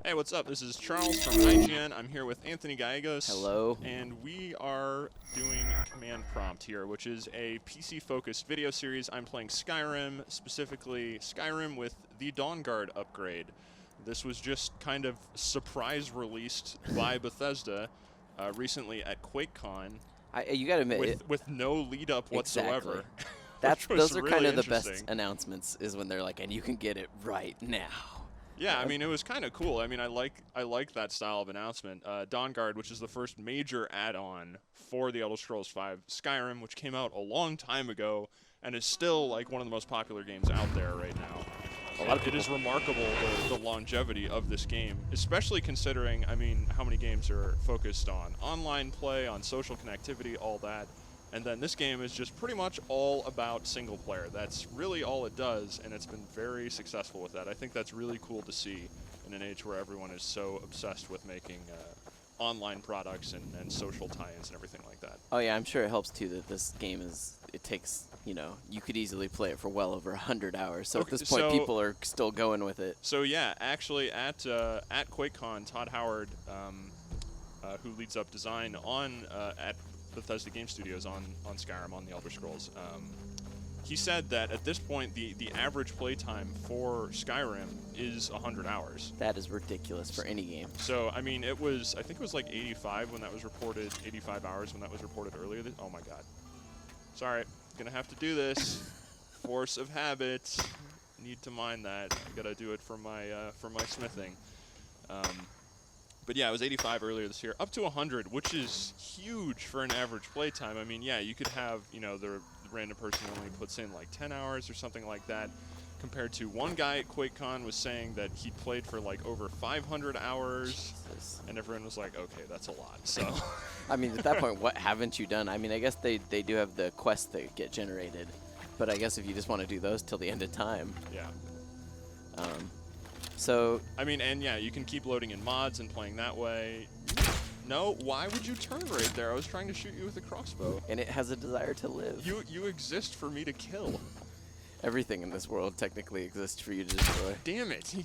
Hey, what's up? This is Charles from IGN. I'm here with Anthony Gallegos. Hello. And we are doing Command Prompt here, which is a PC-focused video series. I'm playing Skyrim, specifically Skyrim with the Dawnguard upgrade. This was just kind of surprise released by Bethesda recently at QuakeCon. You gotta admit, with no lead up whatsoever. Exactly. Those are really kind of the best announcements, is when they're like, and you can get it right now. Yeah, I mean, it was kind of cool. I mean, I like that style of announcement. Dawnguard, which is the first major add-on for the Elder Scrolls V Skyrim, which came out a long time ago and is still like one of the most popular games out there right now. It is remarkable the longevity of this game, especially considering, I mean, how many games are focused on online play, on social connectivity, all that. And then this game is just pretty much all about single player. That's really all it does, and it's been very successful with that. I think that's really cool to see in an age where everyone is so obsessed with making online products and social tie-ins and everything like that. Oh yeah, I'm sure it helps too that this game it takes, you know, you could easily play it for well over 100 hours. So okay, at this point, people are still going with it. So yeah, actually at QuakeCon, Todd Howard, who leads up design on at Bethesda Game Studios on Skyrim, on the Elder Scrolls, he said that at this point the average playtime for Skyrim is 100 hours. That is ridiculous for any game. So I mean, I think it was like 85 when that was reported, 85 hours when that was reported earlier. Oh my God. Sorry, gonna have to do this. Force of habit. Need to mind that. I gotta do it for my smithing. But yeah, it was 85 earlier this year, up to 100, which is huge for an average playtime. I mean, yeah, you could have, you know, the random person who only puts in like 10 hours or something like that, compared to one guy at QuakeCon was saying that he played for like over 500 hours, Jesus. And everyone was like, okay, that's a lot. So, I mean, at that point, what haven't you done? I mean, I guess they do have the quests that get generated, but I guess if you just want to do those till the end of time. Yeah. So I mean, and yeah, you can keep loading in mods and playing that way. No, why would you turn right there? I was trying to shoot you with a crossbow. And it has a desire to live. You exist for me to kill. Everything in this world technically exists for you to destroy. Damn it!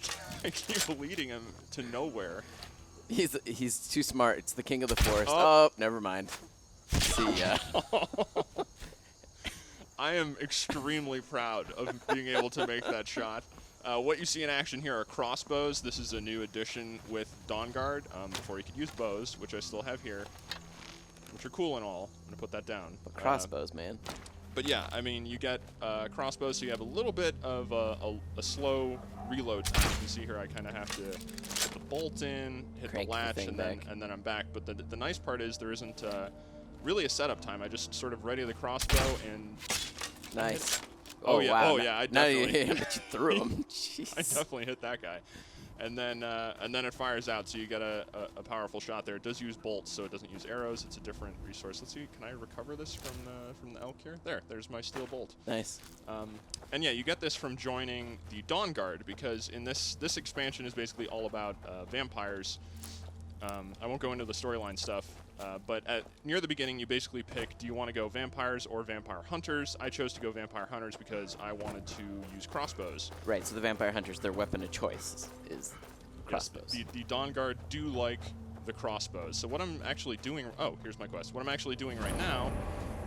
I keep leading him to nowhere. He's too smart. It's the king of the forest. Oh, never mind. See ya. I am extremely proud of being able to make that shot. What you see in action here are crossbows. This is a new addition with Dawnguard. Before you could use bows, which I still have here, which are cool and all. I'm gonna put that down. But crossbows, man. But yeah, I mean, you get crossbows, so you have a little bit of a slow reload time. You can see here I kind of have to put the bolt in, hit the latch, and then I'm back. But the nice part is there isn't really a setup time. I just sort of ready the crossbow and nice. Oh yeah, wow. Oh yeah, I now definitely. You hit him, but you threw him. Jeez. I definitely hit that guy, and then it fires out. So you get a powerful shot there. It does use bolts, so it doesn't use arrows. It's a different resource. Let's see. Can I recover this from the elk here? There's my steel bolt. Nice. And yeah, you get this from joining the Dawnguard, because in this expansion is basically all about vampires. I won't go into the storyline stuff, but near the beginning, you basically pick, do you want to go vampires or vampire hunters? I chose to go vampire hunters because I wanted to use crossbows. Right, so the vampire hunters, their weapon of choice is crossbows. Yes, the Dawnguard do like the crossbows. So what I'm actually doing, here's my quest. What I'm actually doing right now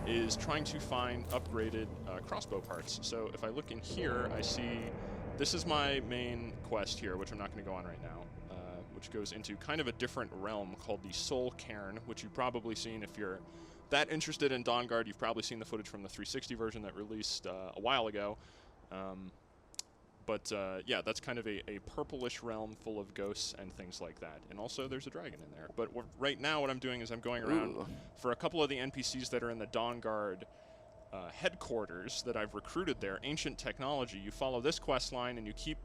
is trying to find upgraded crossbow parts. So if I look in here, I see this is my main quest here, which I'm not going to go on right now. Which goes into kind of a different realm called the Soul Cairn, which you've probably seen if you're that interested in Dawnguard. You've probably seen the footage from the 360 version that released a while ago. Yeah, that's kind of a purplish realm full of ghosts and things like that. And also there's a dragon in there. But right now what I'm doing is I'm going around for a couple of the NPCs that are in the Dawnguard headquarters that I've recruited there, ancient technology. You follow this quest line and you keep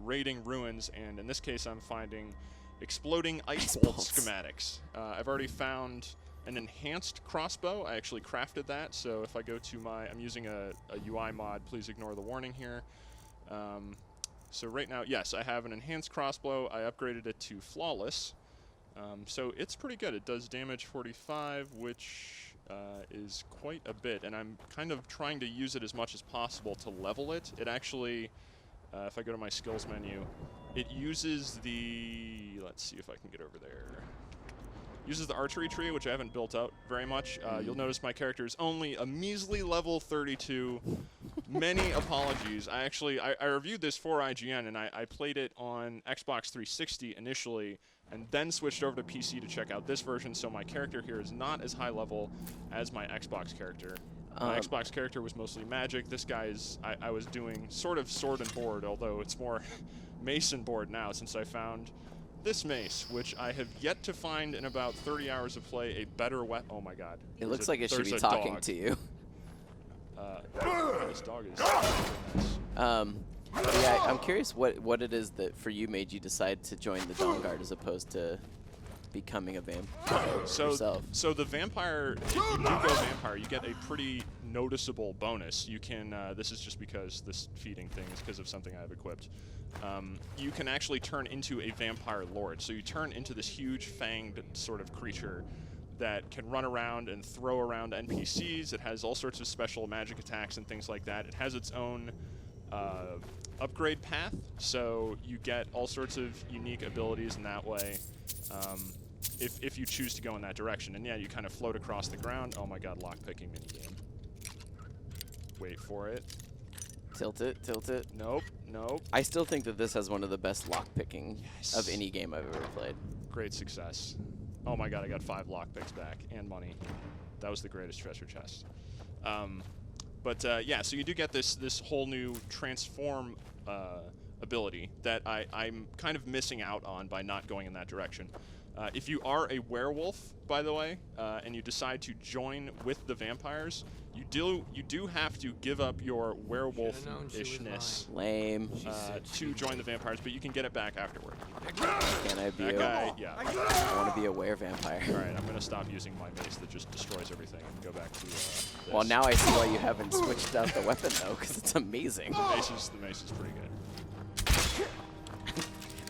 raiding ruins, and in this case I'm finding exploding ice bolt schematics. I've already found an enhanced crossbow. I actually crafted that, so if I go to I'm using a UI mod, please ignore the warning here. So right now, yes, I have an enhanced crossbow. I upgraded it to flawless, so it's pretty good. It does damage 45, which is quite a bit, and I'm kind of trying to use it as much as possible to level it. It actually, if I go to my skills menu, It uses the, let's see if I can get over there. Uses the archery tree, which I haven't built out very much. You'll notice my character is only a measly level 32. Many apologies. I reviewed this for IGN, and I played it on Xbox 360 initially, and then switched over to PC to check out this version, so my character here is not as high level as my Xbox character. My Xbox character was mostly magic. This guy is, I was doing sort of sword and board, although it's more mace and board now, since I found this mace, which I have yet to find in about 30 hours of play, a better weapon. Oh my god. It looks like it should be talking to you. This dog is nice. Yeah, I'm curious what it is that for you made you decide to join the Dawnguard as opposed to becoming a vampire yourself. So the vampire, if you do go vampire, you get a pretty noticeable bonus. You can, this is just because this feeding thing is because of something I've equipped. You can actually turn into a vampire lord. So you turn into this huge fanged sort of creature that can run around and throw around NPCs. It has all sorts of special magic attacks and things like that. It has its own upgrade path, so you get all sorts of unique abilities in that way if you choose to go in that direction. And yeah, you kind of float across the ground. Oh my god, lockpicking minigame. Wait for it. Tilt it, tilt it. Nope, nope. I still think that this has one of the best lockpicking of any game I've ever played. Great success. Oh my god, I got 5 lockpicks back and money. That was the greatest treasure chest. Yeah, so you do get this whole new transform ability that I'm kind of missing out on by not going in that direction. If you are a werewolf, by the way, and you decide to join with the vampires, you do have to give up your werewolf-ishness to join the vampires, but you can get it back afterward. Can I be that guy? Yeah. I want to be a were-vampire. All right, I'm going to stop using my mace that just destroys everything and go back to this. Well, now I see why you haven't switched out the weapon, though, because it's amazing. The mace is pretty good.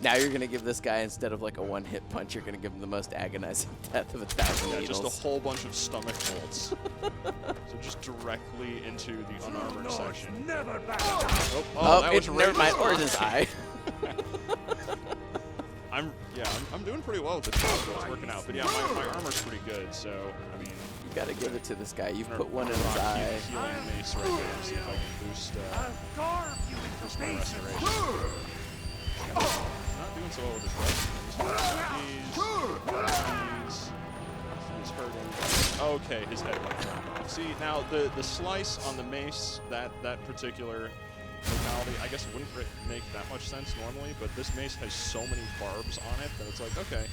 Now you're going to give this guy, instead of like a one-hit punch, you're going to give him the most agonizing death of 1,000 needles. Just a whole bunch of stomach bolts. So just directly into the unarmored section. Never back. That was never mind. Or his eye. I'm doing pretty well with the top, so it's working out. But yeah, my armor's pretty good, so I mean. You gotta give it to this guy. You've put one in his eye. Healing mace right there. See if I can boost my restoration. Not doing so well with his he's hurting. Okay, his head went off. See, now the slice on the mace, that particular fatality, I guess it wouldn't make that much sense normally, but this mace has so many barbs on it that it's like, okay,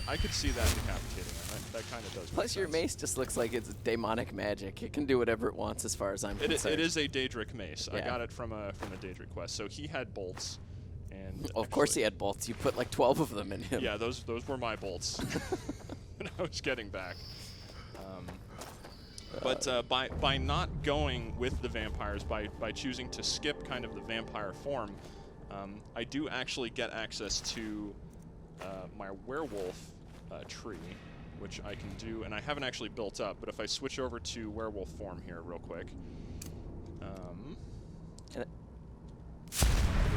I could see that decapitating him. That kind of does. Plus, your mace just looks like it's demonic magic. It can do whatever it wants, as far as I'm concerned. It is a Daedric mace. Yeah. I got it from a Daedric quest. So he had bolts. And of course he had bolts. You put like 12 of them in him. Yeah, those were my bolts that I was getting back. By not going with the vampires, by choosing to skip kind of the vampire form, I do actually get access to my werewolf tree, which I can do, and I haven't actually built up, but if I switch over to werewolf form here real quick. There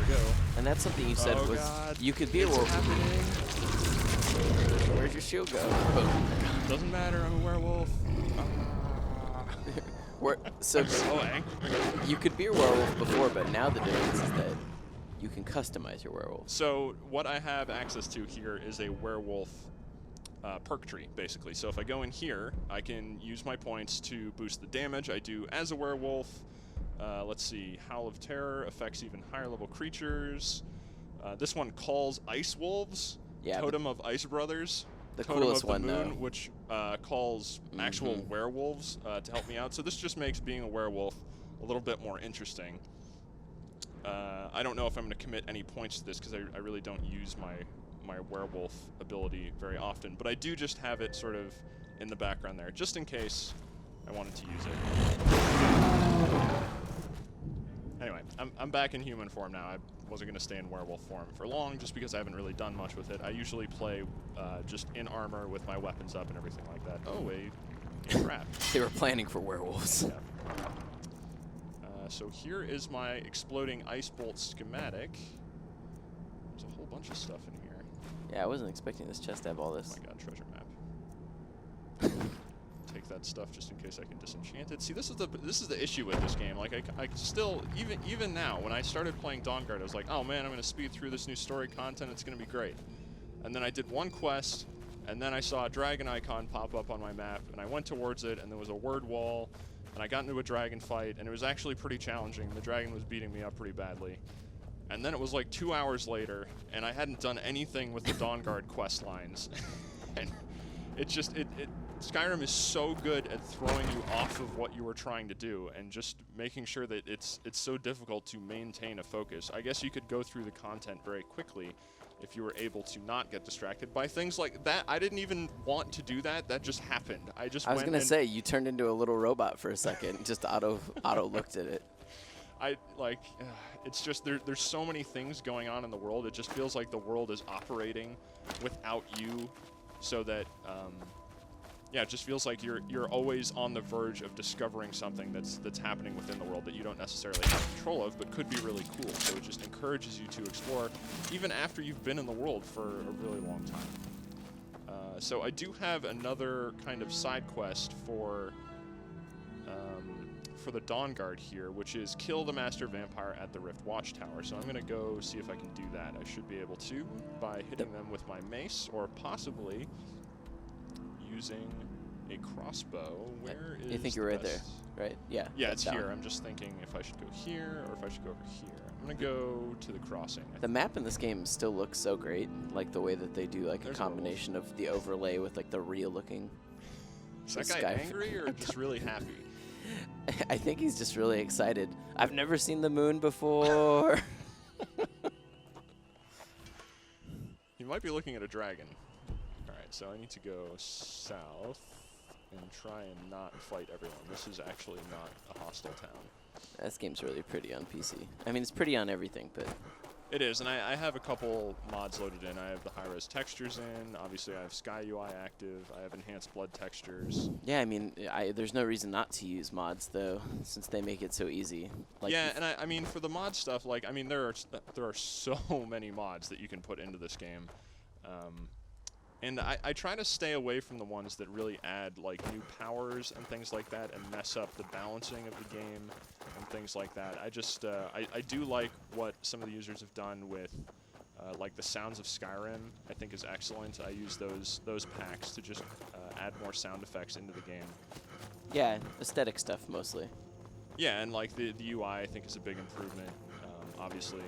we go. And that's something you said was God. You could be a werewolf. Where's your shield go? Doesn't matter, I'm a werewolf. So angry. You could be a werewolf before, but now the difference is that you can customize your werewolf. So what I have access to here is a werewolf perk tree, basically. So if I go in here, I can use my points to boost the damage I do as a werewolf. Let's see, Howl of Terror affects even higher level creatures. This one calls Ice Wolves, Totem of Ice Brothers. The Totem coolest of the one, Moon, though. which calls actual werewolves to help me out. So this just makes being a werewolf a little bit more interesting. I don't know if I'm going to commit any points to this because I really don't use my werewolf ability very often. But I do just have it sort of in the background there, just in case I wanted to use it. Anyway, I'm back in human form now. I wasn't going to stay in werewolf form for long just because I haven't really done much with it. I usually play just in armor with my weapons up and everything like that. Oh, a trap. They were planning for werewolves. Yeah. So here is my exploding ice bolt schematic. There's a whole bunch of stuff in here. Yeah, I wasn't expecting this chest to have all Oh this. my god, treasure map. Take that stuff just in case I can disenchant it. See, this is the issue with this game. Like, I still, even now, when I started playing Dawnguard, I was like, oh man, I'm going to speed through this new story content. It's going to be great. And then I did one quest, and then I saw a dragon icon pop up on my map, and I went towards it, and there was a word wall, and I got into a dragon fight, and it was actually pretty challenging. The dragon was beating me up pretty badly. And then it was like 2 hours later, and I hadn't done anything with the Dawnguard quest lines. And Skyrim is so good at throwing you off of what you were trying to do and just making sure that it's so difficult to maintain a focus. I guess you could go through the content very quickly if you were able to not get distracted by things like that. I didn't even want to do that. That just happened. I was gonna say, you turned into a little robot for a second. Just auto looked at it. It's just there's so many things going on in the world. It just feels like the world is operating without you, so that yeah, it just feels like you're always on the verge of discovering something that's happening within the world that you don't necessarily have control of, but could be really cool. So it just encourages you to explore even after you've been in the world for a really long time. So I do have another kind of side quest for the Dawnguard here, which is kill the Master Vampire at the Rift Watchtower. So I'm going to go see if I can do that. I should be able to by hitting them with my mace, or possibly using a crossbow. Where is I think you're right there, right? Yeah. Yeah, it's here. One. I'm just thinking if I should go here or if I should go over here. I'm going to go to the crossing. The map in this game still looks so great, like the way that they do like a combination of the overlay with like the real looking. Is that guy angry or just really happy? I think he's just really excited. I've never seen the moon before. He might be looking at a dragon. Alright, so I need to go south and try and not fight everyone. This is actually not a hostile town. This game's really pretty on PC. I mean, it's pretty on everything, but... It is, and I have a couple mods loaded in. I have the high-res textures in. Obviously, I have Sky UI active. I have enhanced blood textures. Yeah, I mean, there's no reason not to use mods, though, since they make it so easy. Like, yeah, and I mean, for the mod stuff, like, I mean, there are so many mods that you can put into this game. And I try to stay away from the ones that really add, like, new powers and things like that and mess up the balancing of the game and things like that. I just, I do like what some of the users have done with, like, the sounds of Skyrim, I think is excellent. I use those packs to just add more sound effects into the game. Yeah, aesthetic stuff, mostly. Yeah, and, like, the UI, I think, is a big improvement, obviously,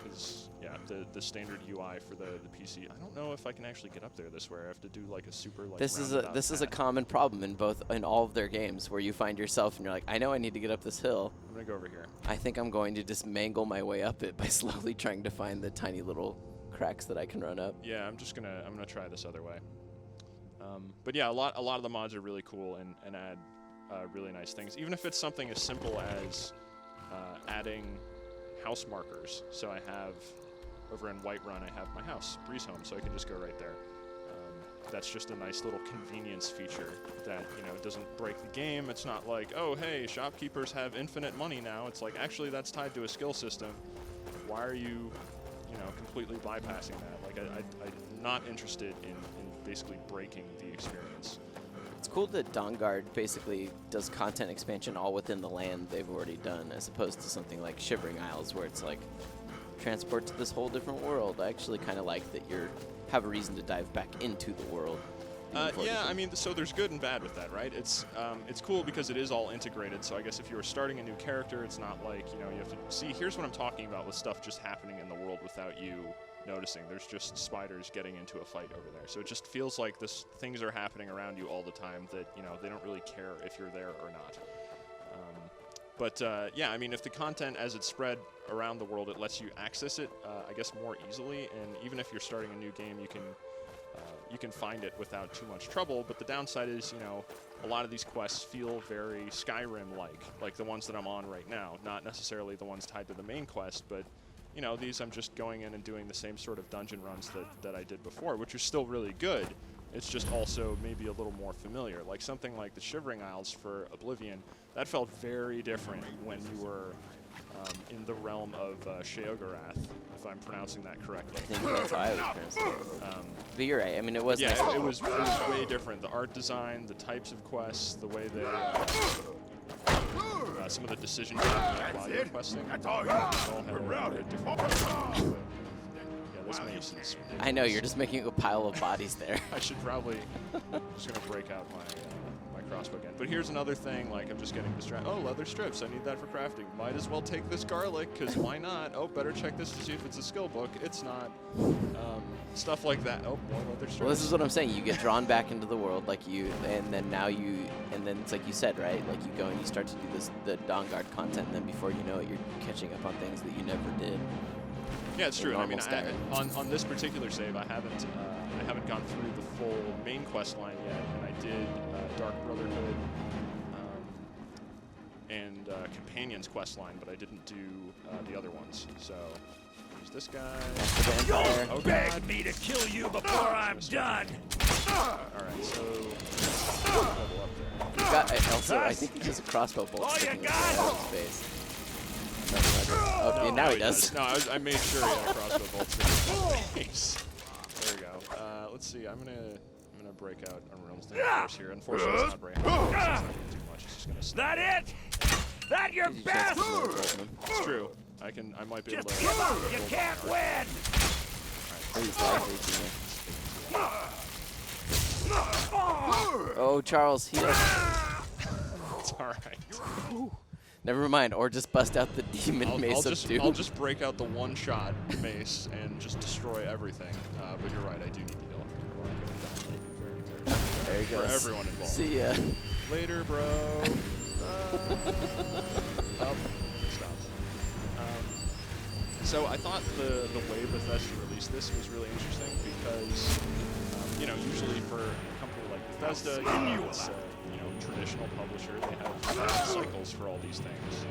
because... Yeah, the standard UI for the PC. I don't know if I can actually get up there this way. I have to do like a super like. This is a common problem in all of their games where you find yourself and you're like, I know I need to get up this hill. I'm gonna go over here. I think I'm going to just mangle my way up it by slowly trying to find the tiny little cracks that I can run up. Yeah, I'm gonna try this other way. But yeah, a lot of the mods are really cool and add really nice things. Even if it's something as simple as adding house markers. So I have. Over in Whiterun, I have my house, Breeze Home, so I can just go right there. That's just a nice little convenience feature that, you know, doesn't break the game. It's not like, oh, hey, shopkeepers have infinite money now. It's like, actually, that's tied to a skill system. Why are you, you know, completely bypassing that? Like, I'm not interested in basically breaking the experience. It's cool that Dawnguard basically does content expansion all within the land they've already done, as opposed to something like Shivering Isles, where it's like, transport to this whole different world. I actually kind of like that you have a reason to dive back into the world. Yeah, I mean, so there's good and bad with that, right? It's cool because it is all integrated. So I guess if you were starting a new character, it's not like, you know, you have to see. Here's what I'm talking about with stuff just happening in the world without you noticing. There's just spiders getting into a fight over there. So it just feels like things are happening around you all the time that, you know, they don't really care if you're there or not. But yeah, I mean, if the content as it's spread around the world, it lets you access it, I guess, more easily. And even if you're starting a new game, you can find it without too much trouble. But the downside is, you know, a lot of these quests feel very Skyrim-like the ones that I'm on right now. Not necessarily the ones tied to the main quest, but, you know, these I'm just going in and doing the same sort of dungeon runs that I did before, which are still really good. It's just also maybe a little more familiar. Like something like the Shivering Isles for Oblivion, that felt very different when you were in the realm of Sheogorath, if I'm pronouncing that correctly. I think that's how I was pronouncing it. But you're right. I mean, it was nice. Yeah, it was way different. The art design, the types of quests, the way they some of the decisions while you're questing. All had a different. Yeah, this mace is. I know, you're just making a pile of bodies there. I should probably just gonna break out my crossbow again. But here's another thing, like I'm just getting distracted. Oh, leather strips, I need that for crafting. Might as well take this garlic, because why not? Oh, better check this to see if it's a skill book. It's not. Stuff like that. Oh, more leather strips. Well, this is what I'm saying. You get drawn back into the world, like and then it's like you said, right? Like you go and you start to do the Dawnguard content, and then before you know it, you're catching up on things that you never did. Yeah, it's true. I mean, on this particular save, I haven't gone through the full main quest line yet, and I did Dark Brotherhood and Companions quest line, but I didn't do the other ones. So there's this guy. Don't beg me to kill you before I'm done. All right, so level up there. You got also, I think he has a crossbow bolt sticking in his face. Oh, now he does. No, I made sure he had a crossbow bolt sticking in his face. There we go. Let's see. I'm gonna break out Unrealm's thing first here. Unfortunately, it's not breaking out. It's not gonna do too much. It's just gonna. That it? That your best? It's true. I might be able to. Give up! You can't win! Oh, Charles, heal. It's alright. Never mind, or just bust out the demon mace of doom. I'll just break out the one-shot mace and just destroy everything. But you're right, I do need to heal. There he goes. For everyone involved. See ya. Later, bro. Oh, stopped. So I thought the way Bethesda released this was really interesting because, usually for a company like Bethesda, it's traditional publisher. They have cycles for all these things.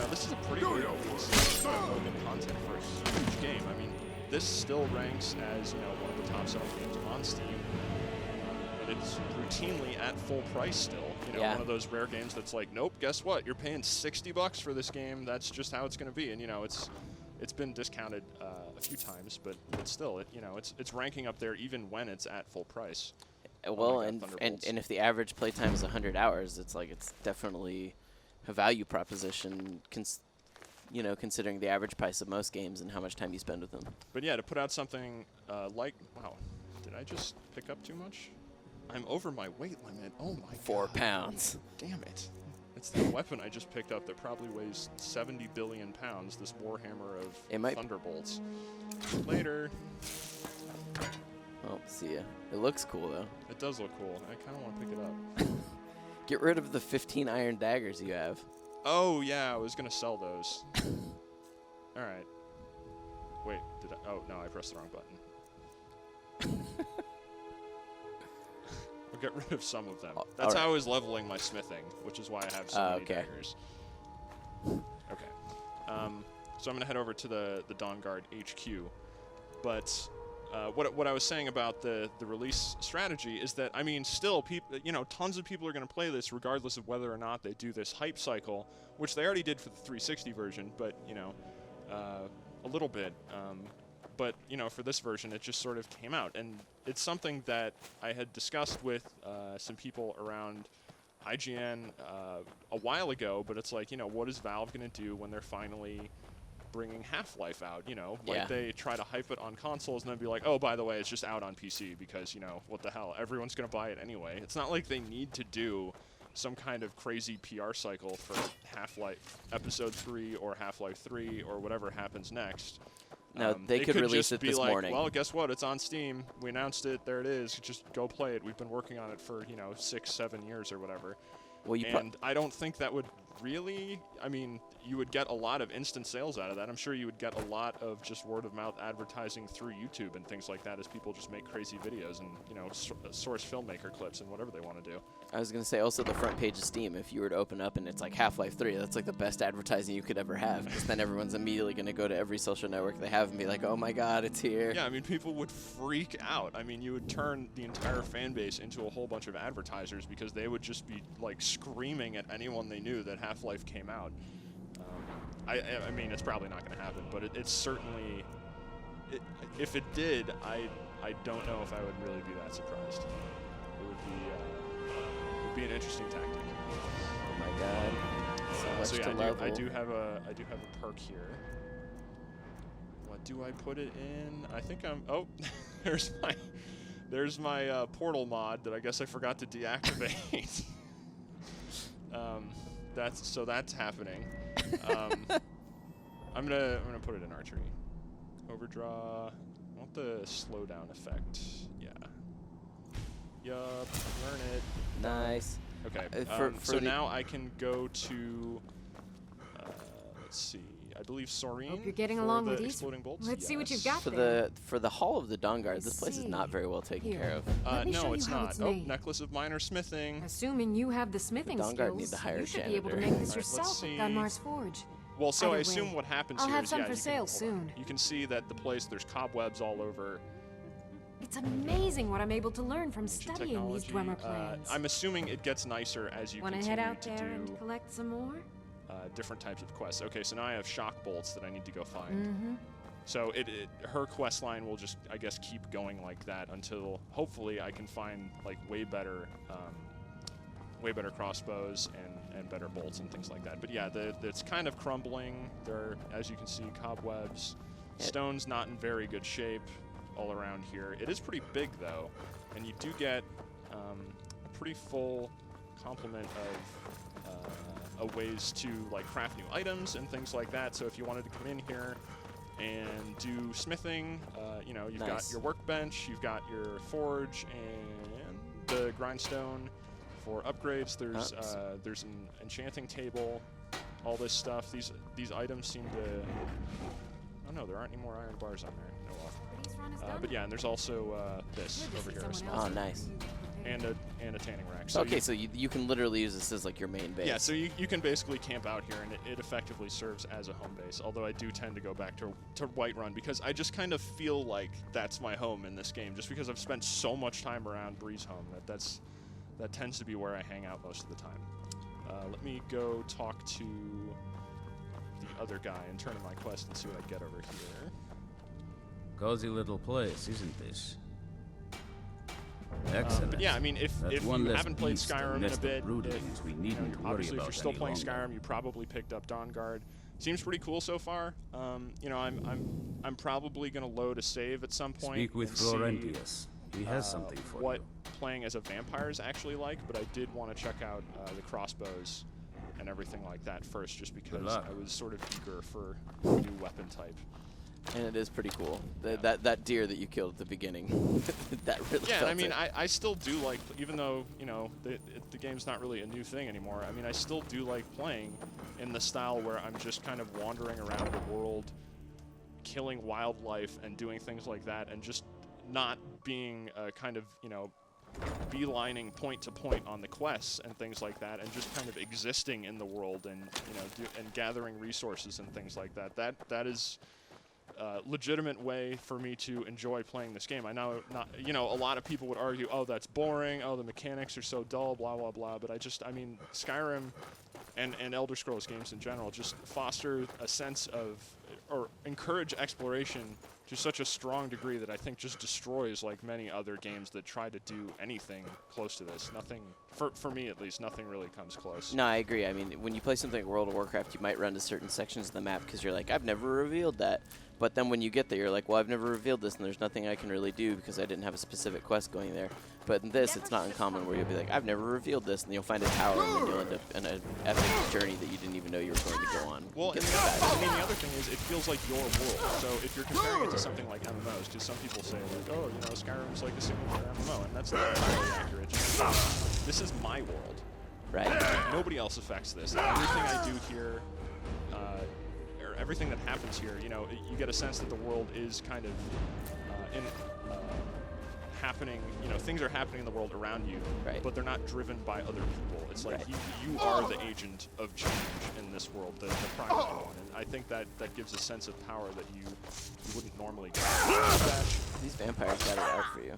This is a pretty big piece of content for a huge game. I mean, this still ranks as one of the top-selling games on Steam, and it's routinely at full price still. One of those rare games that's like, nope, guess what? You're paying $60 for this game. That's just how it's going to be. And it's been discounted a few times, but still, it's ranking up there even when it's at full price. Well, and if the average playtime is 100 hours, it's definitely a value proposition, considering the average price of most games and how much time you spend with them. But yeah, to put out something wow, did I just pick up too much? I'm over my weight limit. Oh my 4 pounds. Damn it. It's the weapon I just picked up that probably weighs 70 billion pounds, this Warhammer of Thunderbolts. Later. Well, see ya. It looks cool, though. It does look cool. I kind of want to pick it up. Get rid of the 15 iron daggers you have. Oh, yeah, I was going to sell those. All right. Wait, did I? Oh, no, I pressed the wrong button. I'll get rid of some of them. That's how I was leveling my smithing, which is why I have so many daggers. Okay. So I'm going to head over to the Dawnguard HQ. But what I was saying about the release strategy is that, I mean, still, tons of people are going to play this regardless of whether or not they do this hype cycle, which they already did for the 360 version, but, a little bit. But, for this version, it just sort of came out. And it's something that I had discussed with some people around IGN a while ago, but it's like, what is Valve going to do when they're finally bringing Half-Life out, like they try to hype it on consoles and then be like, oh, by the way, it's just out on PC because, what the hell, everyone's going to buy it anyway. It's not like they need to do some kind of crazy PR cycle for Half-Life Episode 3 or Half-Life 3 or whatever happens next. No, they could release it this morning. Well, guess what? It's on Steam. We announced it. There it is. Just go play it. We've been working on it for, 6-7 years or whatever. Well, and I don't think that would really, I mean, you would get a lot of instant sales out of that. I'm sure you would get a lot of just word-of-mouth advertising through YouTube and things like that as people just make crazy videos and, source filmmaker clips and whatever they want to do. I was going to say also the front page of Steam, if you were to open up and it's like Half-Life 3, that's like the best advertising you could ever have, because then everyone's immediately going to go to every social network they have and be like, oh my god, it's here. Yeah, I mean, people would freak out. I mean, you would turn the entire fan base into a whole bunch of advertisers because they would just be like screaming at anyone they knew that Half-Life came out. I mean, it's probably not going to happen, but it's certainly, if it did, I don't know if I would really be that surprised. It would be an interesting tactic. Oh my god. So much So yeah, to level. I do have a perk here. What do I put it in? I think I'm. Oh, there's my portal mod that I guess I forgot to deactivate. That's happening. I'm gonna put it in archery. Overdraw. I want the slowdown effect. Yeah. Yup. Learn it. Nice. Okay. So now I can go to. Let's see. I believe Soreen. Hope you're getting for along the with these. exploding bolts. Let's see what you've Yes. got For the Hall of the Dawnguard, this place is not very well taken care of. Let me show No, you it's how not. it's Oh, made. necklace of minor smithing. Assuming you have the smithing Dawnguard need skills, to hire you a should be able to janitor. make this Alright, let's yourself at see. Gunmar's Forge. Well, so I Either assume way, what happens I'll here have is, some yeah, for you can- sale hold on. soon. You can see that the place, there's cobwebs all over. It's amazing what I'm able to learn from Ancient studying these technology. Dwemer plans. I'm assuming it gets nicer as you Want to continue head out to there do and collect some more? different types of quests. Okay, so now I have shock bolts that I need to go find. Mm-hmm. So her quest line will just, I guess, keep going like that until hopefully I can find like way better crossbows and better bolts and things like that. But yeah, it's kind of crumbling. There are, as you can see, cobwebs. Stone's not in very good shape all around here. It is pretty big though, and you do get a pretty full complement of ways to like craft new items and things like that. So if you wanted to come in here and do smithing, you know, you've got your workbench, you've got your forge, and the grindstone for upgrades. There's an enchanting table, all this stuff. These items seem to. Oh no, there aren't any more iron bars on there. No off. But yeah, and there's also this over here. Oh, nice. And a tanning rack. So Okay, so you can literally use this as like your main base. yeah, so you can basically camp out here, and it effectively serves as a home base. Although I do tend to go back to Whiterun because I just kind of feel like that's my home in this game, just because I've spent so much time around Breeze Home that tends to be where I hang out most of the time. Let me go talk to the other guy and turn in my quest and see what I get over here. Cozy little place, isn't this? Excellent. But yeah, I mean, if That's you one less haven't played beast to Skyrim in a nest of bit, broodlings we needn't worry obviously if about you're still any playing longer. Skyrim, you probably picked up Dawnguard. Seems pretty cool so far. You know, I'm probably gonna load a save at some point. Speak with and see, Florentius. He has something for what you. playing as a vampire is actually like, but I did want to check out the crossbows and everything like that first, just because luck. I was sort of eager for a new weapon type. And it is pretty cool. That deer that you killed at the beginning, that really Yeah, and felt I mean, it. I still do like, even though, you know, the game's not really a new thing anymore, I mean, I still do like playing in the style where I'm just kind of wandering around the world, killing wildlife and doing things like that, and just not being kind of, you know, beelining point to point on the quests and things like that, and just kind of existing in the world and, you know, and gathering resources and things like that. That is legitimate way for me to enjoy playing this game. I know, you know, a lot of people would argue, oh, that's boring, oh, the mechanics are so dull, blah, blah, blah, but I mean, Skyrim and Elder Scrolls games in general just foster a sense of, or encourage exploration to such a strong degree that I think just destroys like many other games that try to do anything close to this. Nothing, for me at least, nothing really comes close. No, I agree. I mean, when you play something like World of Warcraft, you might run to certain sections of the map because you're like, I've never revealed that. But then when you get there, you're like, well, I've never revealed this, and there's nothing I can really do because I didn't have a specific quest going there. But in this, it's not uncommon where you'll be like, I've never revealed this, and you'll find a tower, and then you'll end up in an epic journey that you didn't even know you were going to go on. Well, and the other thing is, it feels like your world. So if you're comparing it to something like MMOs, because some people say, like, oh, you know, Skyrim's like a single-player MMO, and that's not entirely accurate. This is my world. Right. Nobody else affects this. Everything I do here, or everything that happens here, you know, you get a sense that the world is kind of happening, things are happening in the world around you, Right. but they're not driven by other people. It's like Right. you are the agent of change in this world, the primary one. And I think that gives a sense of power that you wouldn't normally get. These vampires got it out for you.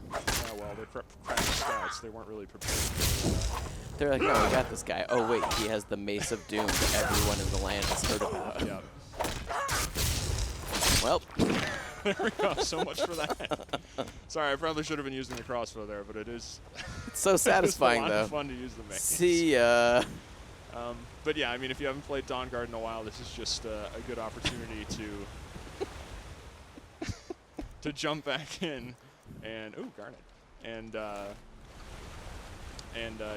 Well, they're cracked scouts. They weren't really prepared. They're like, no, we got this guy. Oh, wait, he has the Mace of Doom that everyone in the land has heard about. Yeah. Well, There we go. So much for that. Sorry, I probably should have been using the crossbow there, but it is. it's so satisfying, it's a lot though. of fun to use the mace. See ya. But yeah, I mean, if you haven't played Dawnguard in a while, this is just a good opportunity to jump back in and garnet and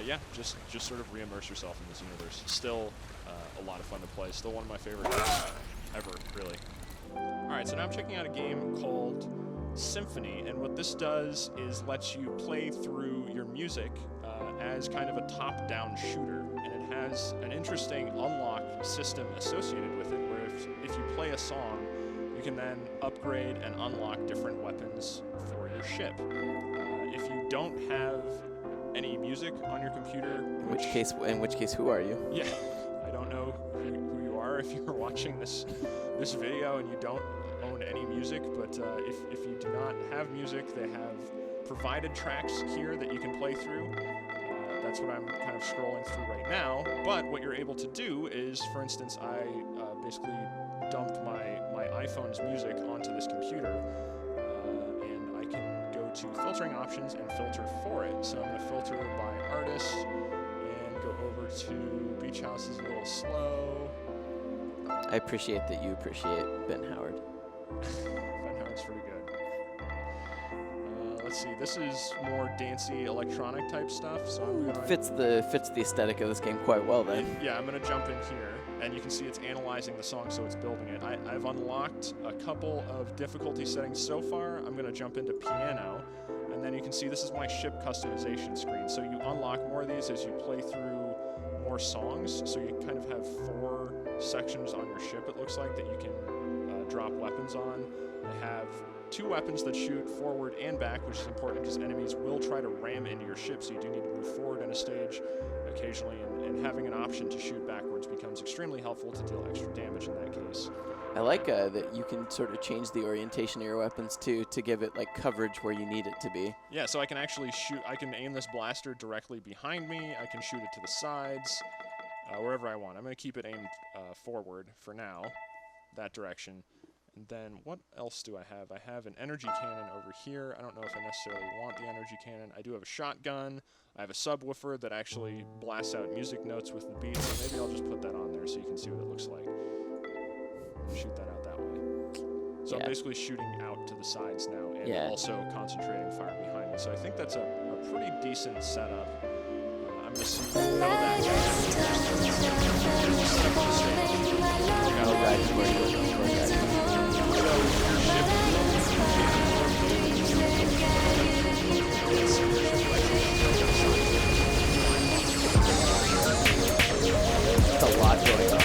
yeah, just sort of re-immerse yourself in this universe. Still a lot of fun to play. Still one of my favorite games ever, really. All right, so now I'm checking out a game called Symphony, and what this does is lets you play through your music as kind of a top-down shooter, and it has an interesting unlock system associated with it, where if you play a song, you can then upgrade and unlock different weapons for your ship. If you don't have any music on your computer, In which case, who are you? yeah, I don't know who you are if you're watching this video and you don't own any music, but if you do not have music, they have provided tracks here that you can play through. That's what I'm kind of scrolling through right now. But what you're able to do is, for instance, I basically dumped my iPhone's music onto this computer, and I can go to filtering options and filter for it. So I'm going to filter by artist and go over to Beach House is a little slow. I appreciate that you appreciate Ben Howard. Ben Howard's pretty good. Let's see, this is more dancey electronic type stuff, so I'm going Fits the aesthetic of this game quite well then. yeah, I'm going to jump in here, and you can see it's analyzing the song, so it's building it. I've unlocked a couple of difficulty settings so far. I'm going to jump into piano, and then you can see this is my ship customization screen. So you unlock more of these as you play through more songs, so you kind of have 4 sections on your ship, it looks like, that you can drop weapons on. I have 2 weapons that shoot forward and back, which is important because enemies will try to ram into your ship, so you do need to move forward in a stage occasionally, and having an option to shoot backwards becomes extremely helpful to deal extra damage in that case. I like that you can sort of change the orientation of your weapons too to give it like coverage where you need it to be. Yeah, so I can actually shoot, I can aim this blaster directly behind me, I can shoot it to the sides, wherever I want. I'm going to keep it aimed forward for now, that direction. And then what else do I have? I have an energy cannon over here. I don't know if I necessarily want the energy cannon. I do have a shotgun. I have a subwoofer that actually blasts out music notes with the beats. So maybe I'll just put that on there so you can see what it looks like. Shoot that out that way. So Yeah. I'm basically shooting out to the sides now and also concentrating fire behind me. So I think that's a pretty decent setup. I'm going to see that. Oh, right, where you It's a lot going on.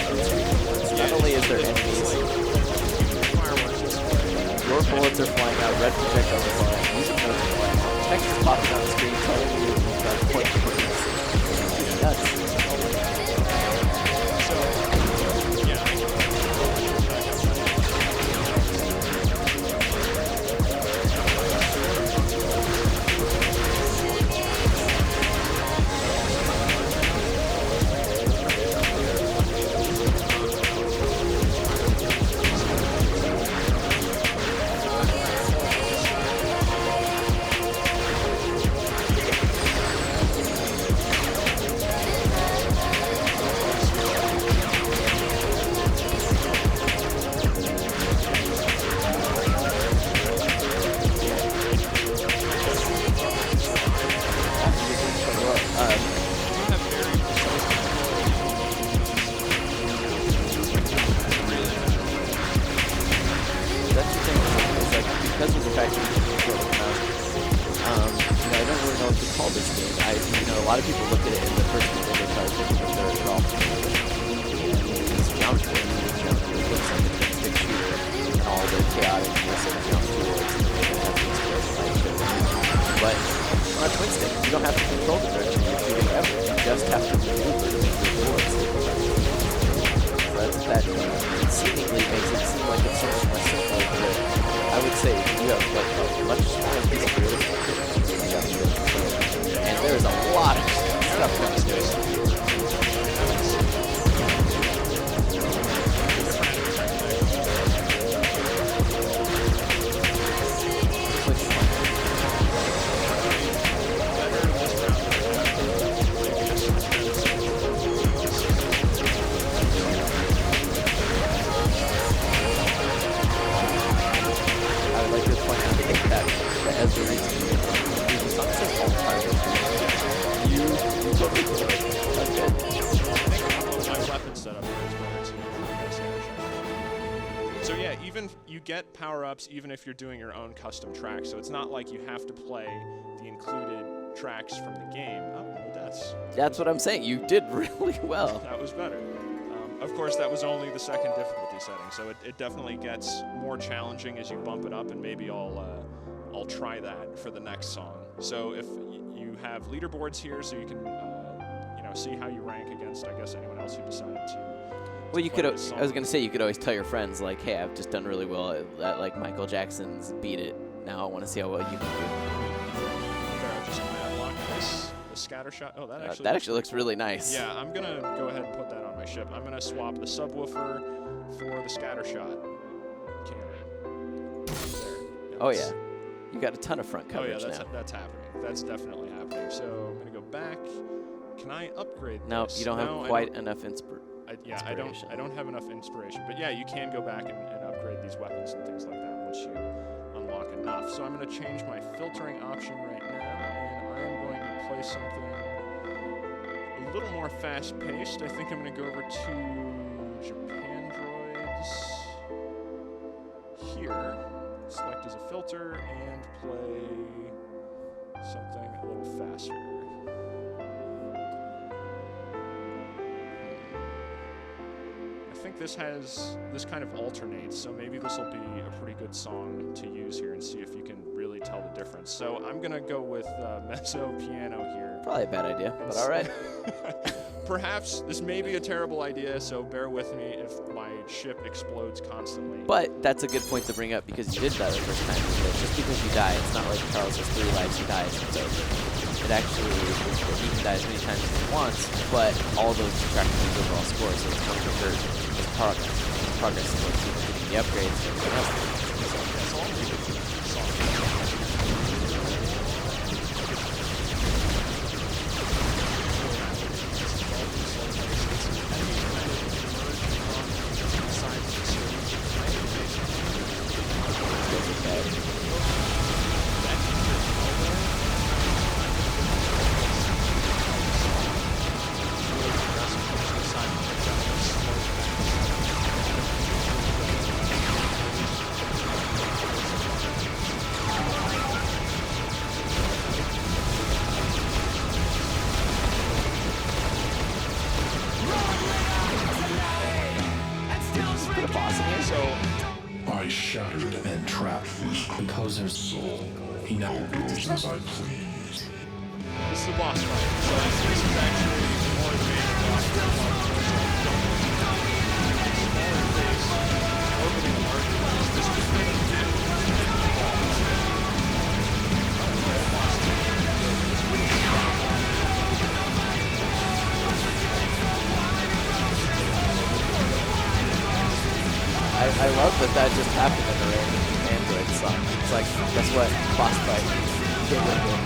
Not only is there enemies, your bullets are flying out, red projectiles are flying, these are flying. Text is popping on the screen telling you that point it's nuts. but on a twin stick, you don't have to control the direction you're shooting ever. You just have to maneuver to move the bullets. So that seemingly makes it seem like it's so much more simple, but I would say you have like a much smaller piece of real estate. And there's a lot of stuff coming to it. So yeah, even you get power-ups even if you're doing your own custom tracks. So it's not like you have to play the included tracks from the game. Oh, that's what I'm saying. You did really well. That was better. Of course, that was only the second difficulty setting, so it definitely gets more challenging as you bump it up, and maybe I'll try that for the next song. So if you have leaderboards here, so you can see how you rank against, I guess, anyone else who decided to. Well, you could. I was gonna say you could always tell your friends like, "Hey, I've just done really well at like Michael Jackson's Beat It. Now I want to see how well you can do." Just unlock this, the scatter shot. Oh, that actually looks really nice. Yeah, I'm gonna go ahead and put that on my ship. I'm gonna swap the subwoofer for the scatter shot cannon. There. Oh yeah, you got a ton of front coverage now. That's happening. That's definitely happening. So I'm gonna go back. Can I upgrade no, this? You don't have quite enough inspiration. I don't have enough inspiration. But yeah, you can go back and upgrade these weapons and things like that once you unlock enough. So I'm going to change my filtering option right now, and I'm going to play something a little more fast-paced. I think I'm going to go over to Japan Droids here, select as a filter, and play something a little faster. I think this kind of alternates, so maybe this will be a pretty good song to use here and see if you can really tell the difference. So I'm gonna go with mezzo piano here. Probably a bad idea, but all right. Perhaps this may be a terrible idea, so bear with me if my ship explodes constantly. But that's a good point to bring up because you did die the first time. So just because you die, it's not like Charles has 3 lives, he dies. So it actually, he can die as many times as he wants, but all those detract from his overall score, so it's going to hurt his progress towards getting the upgrades and everything else. So that's all we do. I shattered and trapped his composer's soul. He now goes as I please. This is the boss fight, so this is actually more advanced boss fight. I love that just happened in a random Android song. It's like, guess what? Boss fight. Get with it.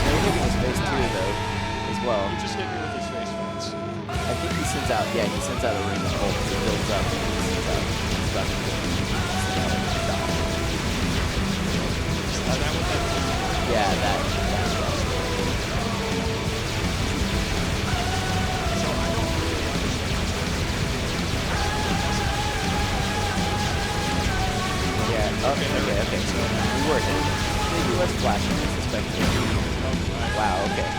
They're hitting his face too, though, as well. He just hit me with his face fence. I think he sends out, he sends out a ring of bolts. It builds up and he sends out. He's about to yeah, that. Okay. So we were in the U.S. flashing especially. Wow, okay.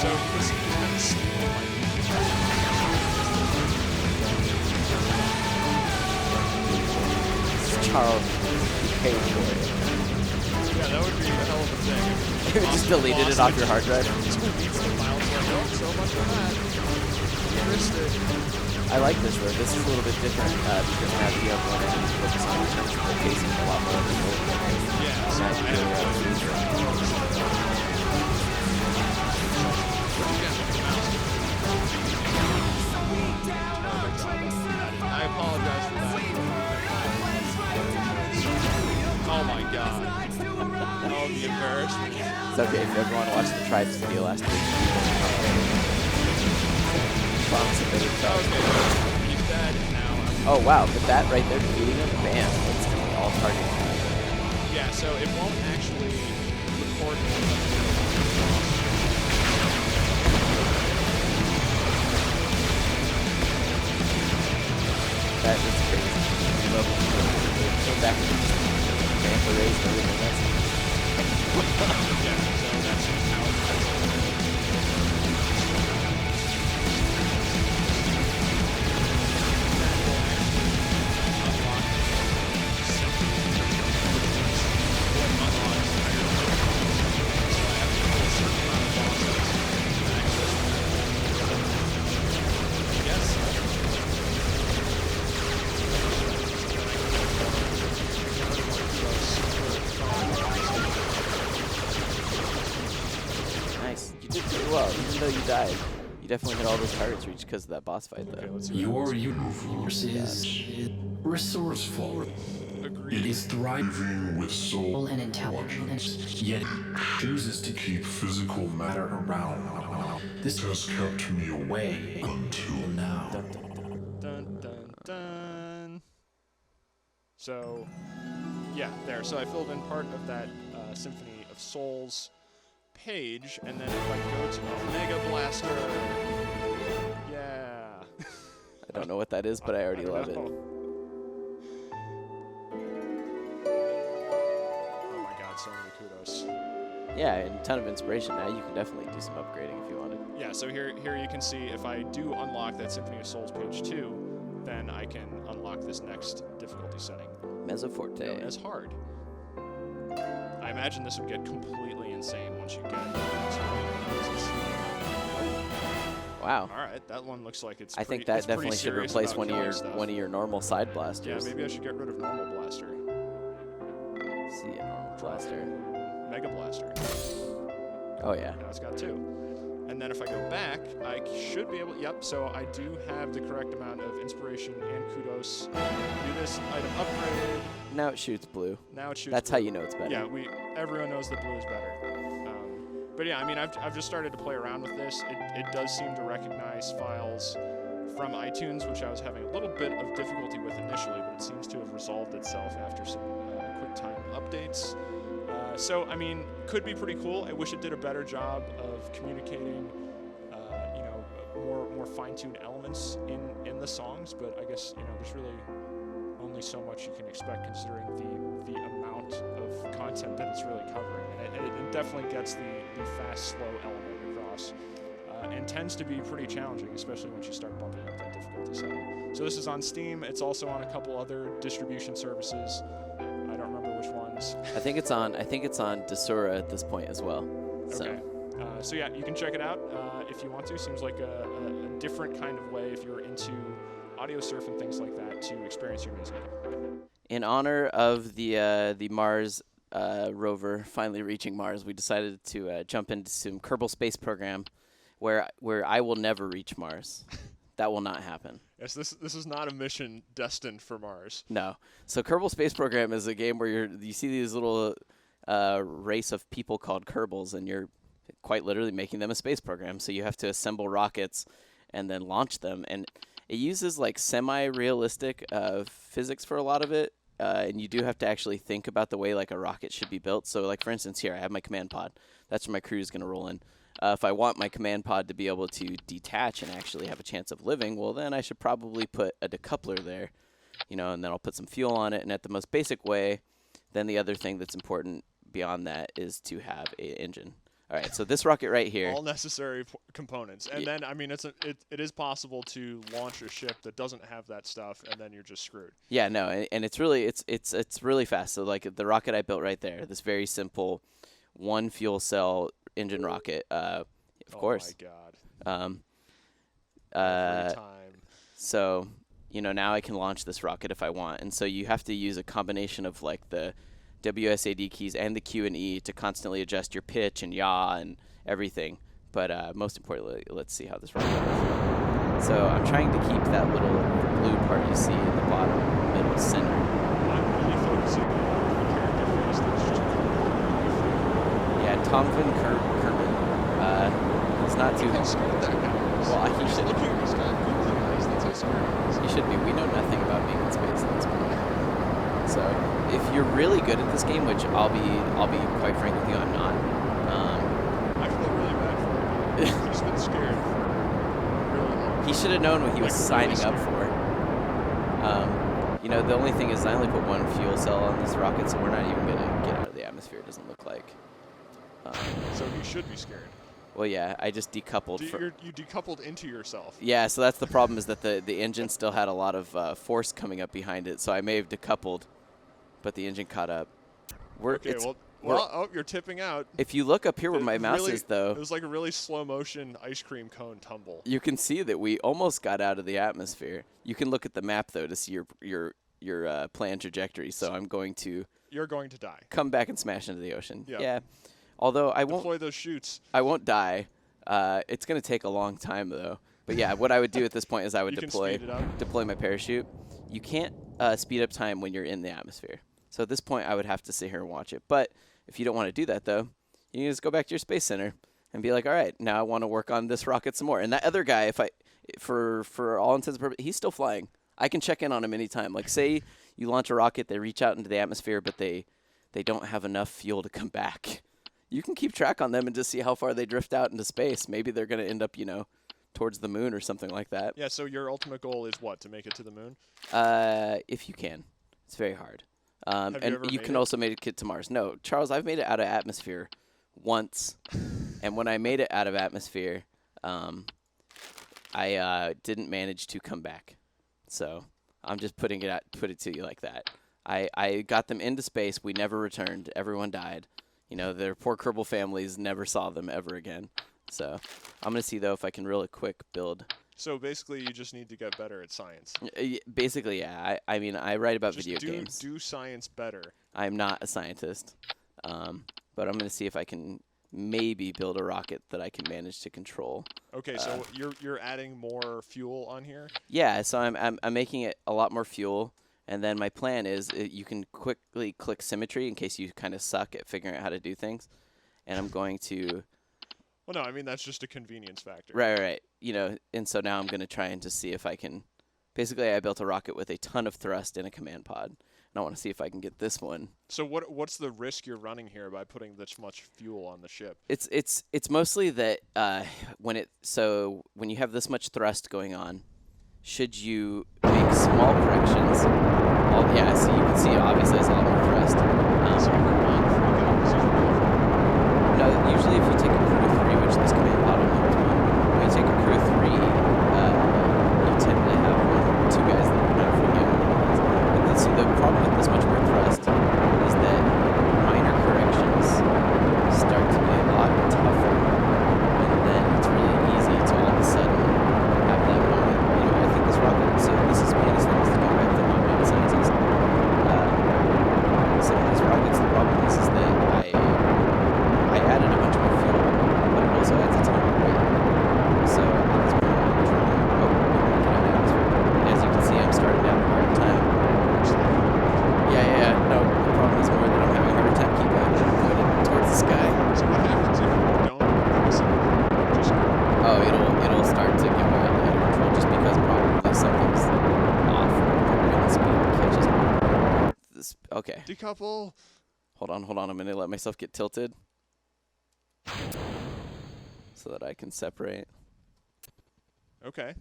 So he's kind of Carl paid for it. Yeah, that would be a hell of a thing. You just deleted it off your hard drive. Just deletes the files like, oh, so much for that. You missed it. I like this though. This is a little bit different because now you have one enemy to focus on in terms of the pacing a lot more than the old one. Yeah, so Now you I really have have to use it. I apologize for that. Oh my god. Oh, the embarrassment. It's okay if you ever want to watch the Tribes video last week. Okay, he's dead now. Oh wow, but that right there defeating him, bam, instantly all target. Yeah, so it won't actually record. That is crazy. I love it. Go back to the Panther race and everything. Yeah, so that's how it Nice. You did pretty well, even though you died. You definitely hit all those targets reached because of that boss fight, though. Okay, let's see. Your universe is resourceful. It is thriving with soul And intelligence. yet it chooses to keep physical matter around. This has kept me away until now. Dun, dun, dun. So, yeah, there. So I filled in part of that Symphony of Souls page, and then if I go to Mega Blaster, yeah. I don't know what that is, but I already love it. Oh my god, so many kudos. Yeah, and a ton of inspiration. Now you can definitely do some upgrading if you wanted. Yeah, so here you can see if I do unlock that Symphony of Souls page 2, then I can unlock this next difficulty setting, Mezzoforte. known as hard. I imagine this would get completely insane once you get it. Wow. All right, that one looks like it's. I think that definitely should replace one of your normal side Yeah, blasters. maybe I should get rid of normal blaster. See a normal blaster. Mega blaster. Oh yeah. Now it's got 2. And then if I go back, I should be able. Yep. So I do have the correct amount of inspiration and kudos. Do this item upgraded. Now it shoots blue. Now it shoots. That's blue. how you know it's better. Yeah, everyone knows that blue is better. But yeah, I mean, I've just started to play around with this. It does seem to recognize files from iTunes, which I was having a little bit of difficulty with initially, but it seems to have resolved itself after some QuickTime updates. So, I mean, could be pretty cool. I wish it did a better job of communicating, more fine-tuned elements in the songs. But I guess there's really only so much you can expect considering the amount of content that it's really covering, and it definitely gets the fast, slow element across, and tends to be pretty challenging, especially once you start bumping up that difficulty setting. So this is on Steam. It's also on a couple other distribution services. I don't remember which ones. I think it's on Desura at this point as well. Okay. So yeah, you can check it out if you want to. Seems like a different kind of way if you're into audio surf and things like that to experience your music. In honor of the Mars rover finally reaching Mars, we decided to jump into some Kerbal Space Program, where I will never reach Mars. That will not happen. Yes, this is not a mission destined for Mars. No. So Kerbal Space Program is a game where you see these little race of people called Kerbals, and you're quite literally making them a space program. So you have to assemble rockets and then launch them, and it uses like semi-realistic physics for a lot of it, and you do have to actually think about the way like a rocket should be built. So like for instance here, I have my command pod. That's where my crew is going to roll in. If I want my command pod to be able to detach and actually have a chance of living, well then I should probably put a decoupler there, and then I'll put some fuel on it. And at the most basic way, then the other thing that's important beyond that is to have an engine. All right, so this rocket right here. All necessary components, and then I mean it is possible to launch a ship that doesn't have that stuff, and then you're just screwed. Yeah, no, and it's really really fast. So like the rocket I built right there, this very simple, one fuel cell engine rocket. Of course. Oh my God. Every time. So now I can launch this rocket if I want, and so you have to use a combination of like the WSAD keys and the Q and E to constantly adjust your pitch and yaw and everything. But most importantly, let's see how this rocket goes. So I'm trying to keep that little blue part you see in the bottom middle center. I'm really focusing on the character face that's just Yeah, Tomvin Kerman. He's not too. How scared that guy is. Well, he He's should. looking at this guy with googly eyes. That's how scared he is. He should be. We know nothing about being in space at this point. So if you're really good at this game, which I'll be quite frank with you, I'm not. I feel really bad for him. He's been scared for a really long time. He should have known what he was Like, really signing up for. The only thing is I only put one fuel cell on this rocket, so we're not even going to get out of the atmosphere, it doesn't look like. So he should be scared. Well, yeah, I just decoupled. You decoupled into yourself. Yeah, so that's the problem is that the engine still had a lot of force coming up behind it, so I may have decoupled, but the engine caught up. You're tipping out. If you look up here where my mouse is, though, it was like a really slow motion ice cream cone tumble. you can see that we almost got out of the atmosphere. You can look at the map though to see your planned trajectory. So I'm going to. You're going to die. Come back and smash into the ocean. Yep. Yeah. Although I won't. Deploy those chutes. I won't die. It's going to take a long time though. But yeah, what I would do at this point is I would You can speed it up. deploy my parachute. You can't speed up time when you're in the atmosphere. So at this point, I would have to sit here and watch it. But if you don't want to do that, though, you can just go back to your space center and be like, all right, now I want to work on this rocket some more. And that other guy, for all intents and purposes, he's still flying. I can check in on him anytime. Like, say you launch a rocket, they reach out into the atmosphere, but they don't have enough fuel to come back. You can keep track on them and just see how far they drift out into space. Maybe they're going to end up, towards the moon or something like that. Yeah, so your ultimate goal is what? To make it to the moon? If you can. It's very hard. Have And you made can it? also make it to Mars. No, Charles, I've made it out of atmosphere once. And when I made it out of atmosphere, I didn't manage to come back. So I'm just put it to you like that. I got them into space. We never returned. Everyone died. Their poor Kerbal families never saw them ever again. So I'm going to see, though, if I can really quick build. So basically, you just need to get better at science. Basically, yeah. I mean, I write about Just video games. do science better. I'm not a scientist, but I'm going to see if I can maybe build a rocket that I can manage to control. Okay, so you're adding more fuel on here? Yeah, so I'm making it a lot more fuel, and then my plan is you can quickly click symmetry in case you kind of suck at figuring out how to do things, and I'm going to. Well, no, I mean that's just a convenience factor. Right. And so now I'm going to try and just see if I can. Basically, I built a rocket with a ton of thrust in a command pod. And I want to see if I can get this one. So what's the risk you're running here by putting this much fuel on the ship? It's mostly that when you have this much thrust going on, should you make small corrections? So you can see obviously it's a lot more thrust. No, usually if you take a crew of 3, which this command pod only has one, when you take a crew of 3, you tend to have 1 or 2 guys that are not freaking out. But see, the problem with this much more thrust is that minor corrections start to be a lot tougher, and then it's really easy to all of a sudden have that moment. I think this rocket, so this is one of these things to go back to I'm not a scientist. Some of these rockets, the problem is that I added a bunch more fuel, but it also adds a ton of weight. So at this point, I'm trying to get out of the atmosphere. As you can see, I'm starting to have a hard time. Yeah. No, the problem is more that I'm having a harder time keeping it pointed towards the sky. So what happens if you don't press it? Just Oh, it'll start to get wildly out of control just because probably something's off. The wind speed catches me. Okay. decouple. Hold on. I'm going to let myself get tilted so that I can separate. Okay.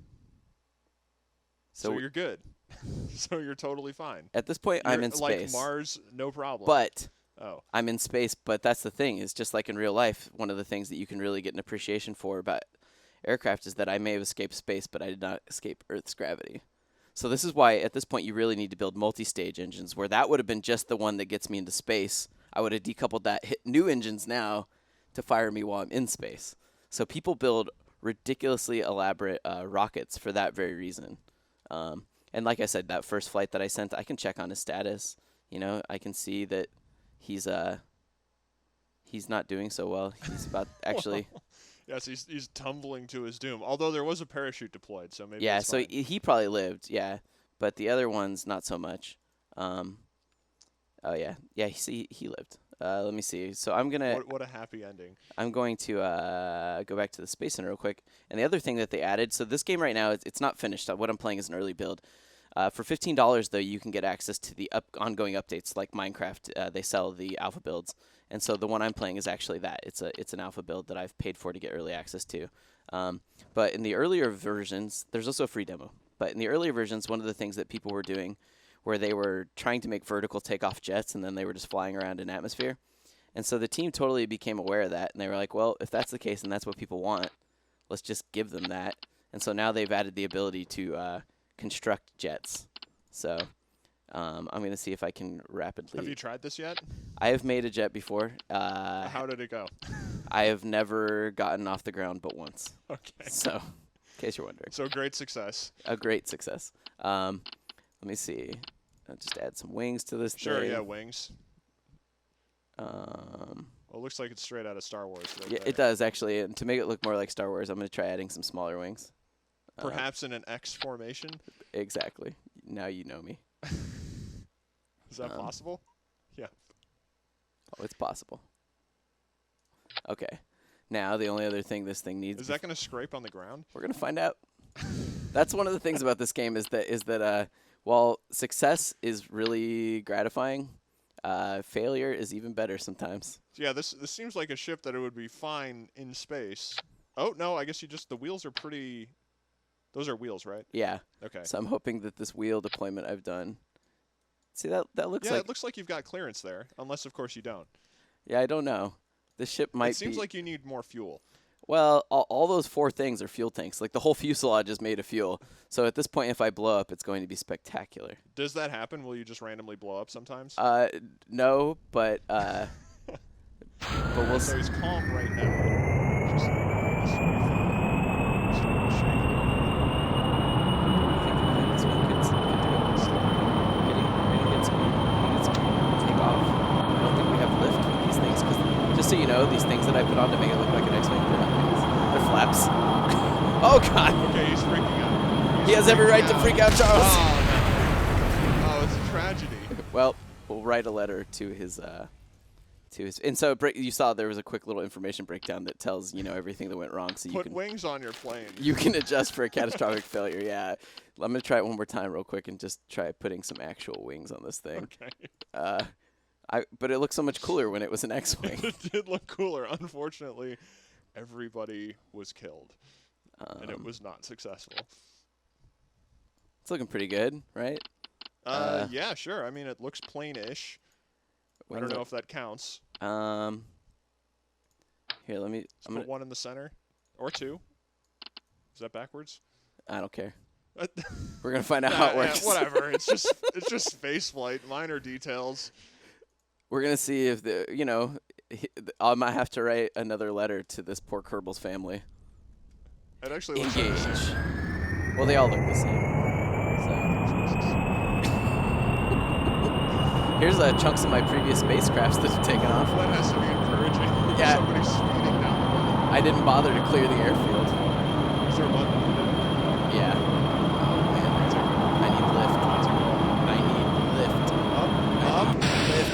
So So you're good. So you're totally fine. at this point, I'm You're in space. Like Mars, no problem. But Oh. I'm in space, but that's the thing. Is just like in real life, one of the things that you can really get an appreciation for about aircraft is that I may have escaped space, but I did not escape Earth's gravity. So this is why, at this point, you really need to build multi-stage engines, where that would have been just the one that gets me into space. I would have decoupled that, hit new engines now to fire me while I'm in space. So people build ridiculously elaborate rockets for that very reason. And like I said, that first flight that I sent, I can check on his status. You know, I can see that he's not doing so well. He's about actually. Yes, he's tumbling to his doom. Although there was a parachute deployed, so maybe. Yeah, it's so fine. he probably lived. Yeah, but the other ones not so much. Oh yeah, he lived. Let me see. So I'm gonna. What a happy ending. I'm going to go back to the Space Center real quick. And the other thing that they added, so this game right now, it's not finished. What I'm playing is an early build. For $15, though, you can get access to the ongoing updates like Minecraft. They sell the alpha builds. And so the one I'm playing is actually that. It's an alpha build that I've paid for to get early access to. But in the earlier versions, there's also a free demo. But in the earlier versions, one of the things that people were doing where they were trying to make vertical takeoff jets and then they were just flying around in atmosphere. And so the team totally became aware of that. And they were like, well, if that's the case and that's what people want, let's just give them that. And so now they've added the ability to construct jets. So I'm going to see if I can rapidly. Have you tried this yet? I have made a jet before. How did it go? I have never gotten off the ground but once. Okay. So, in case you're wondering. So great success. A great success. Let me see. I'll just add some wings to this Sure, thing. yeah, wings. Well, it looks like it's straight out of Star Wars. Right Yeah, there. it does, actually. And to make it look more like Star Wars, I'm going to try adding some smaller wings. Perhaps in an X formation? Exactly. Now you know me. Is that possible? Yeah. Oh, it's possible. Okay. Now, the only other thing this thing needs... Is that going to scrape on the ground? We're going to find out. That's one of the things about this game is that while success is really gratifying, failure is even better sometimes. Yeah, this seems like a ship that it would be fine in space. Oh, no, I guess the wheels are pretty... Those are wheels, right? Yeah. Okay. So I'm hoping that this wheel deployment I've done... See, that looks yeah, like... it looks like you've got clearance there, unless, of course, you don't. Yeah, I don't know. This ship might be... It seems like you need more fuel. Well, all those four things are fuel tanks. Like, the whole fuselage is made of fuel. So at this point, if I blow up, it's going to be spectacular. Does that happen? Will you just randomly blow up sometimes? No, but we'll So see. he's calm right now. Just This one could get some takeoff. I don't think we have lift with these things, because just so you know, these things that I put on to make it look like an X-Wing, they're not wings. They're flaps. Oh, God. Okay, he's freaking out. He has every right to freak out, Charles. Oh, no. Oh, it's a tragedy. Well, we'll write a letter to his and so you saw there was a quick little information breakdown that tells everything that went wrong, so you Put can wings on your plane. you can adjust for a catastrophic failure. Yeah, I'm gonna try it one more time real quick and just try putting some actual wings on this thing. Okay. But it looked so much cooler when it was an X-wing. It did look cooler. Unfortunately, everybody was killed, and it was not successful. It's looking pretty good, right? Yeah, sure. I mean, it looks plain-ish. I don't know if that counts. Here, let me. Let's put one in the center, or two. Is that backwards? I don't care. We're gonna find out how it works. Yeah, whatever. It's just space flight, minor details. We're gonna see if I might have to write another letter to this poor Kerbal's family. It actually looks like the Engage. same. Well, they all look the same. Here's chunks of my previous spacecrafts that have taken off. That has to be encouraging. Yeah. Somebody's speeding down the road. I didn't bother to clear the airfield. Is there a button? Yeah. Oh, man. I need lift. I need lift. Up.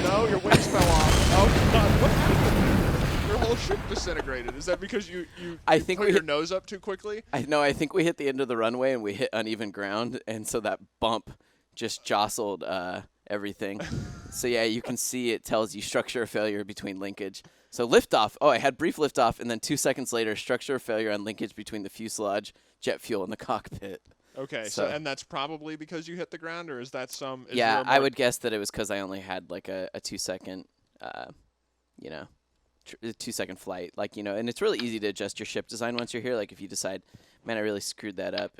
No, your wings fell off. Oh, God. What happened? Your whole ship disintegrated. Is that because you think put we your hit- nose up too quickly? I think we hit the end of the runway and we hit uneven ground, and so that bump just jostled everything. So yeah, you can see it tells you structure failure between linkage. So liftoff. Oh, I had brief liftoff, and then 2 seconds later, structure failure on linkage between the fuselage, jet fuel, and the cockpit. Okay, So- and that's probably because you hit the ground, or is that some? Is Yeah, there a I more- would guess that it was because I only had like a 2 second you know, 2-second flight. Like, you know, and it's really easy to adjust your ship design once you're here. Like, if you decide, man, I really screwed that up,